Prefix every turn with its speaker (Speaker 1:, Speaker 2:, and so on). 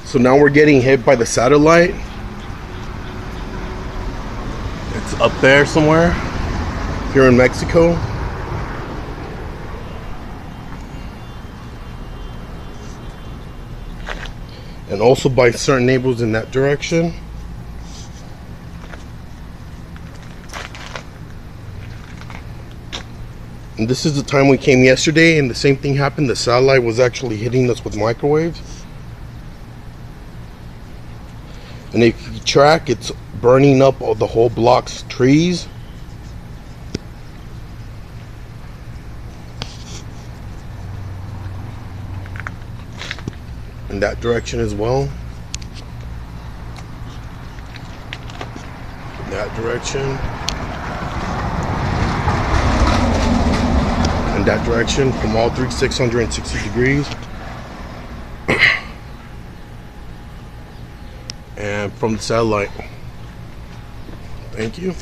Speaker 1: So now we're getting hit by the satellite. It's up there somewhere here in Mexico. And also by certain neighbors in that direction. And this is the time we came yesterday, and the same thing happened. The satellite was actually hitting us with microwaves. And if you track, it's burning up all the whole block's trees. In that direction as well. In that direction. In that direction, from all 660 degrees. And from the satellite. Thank you.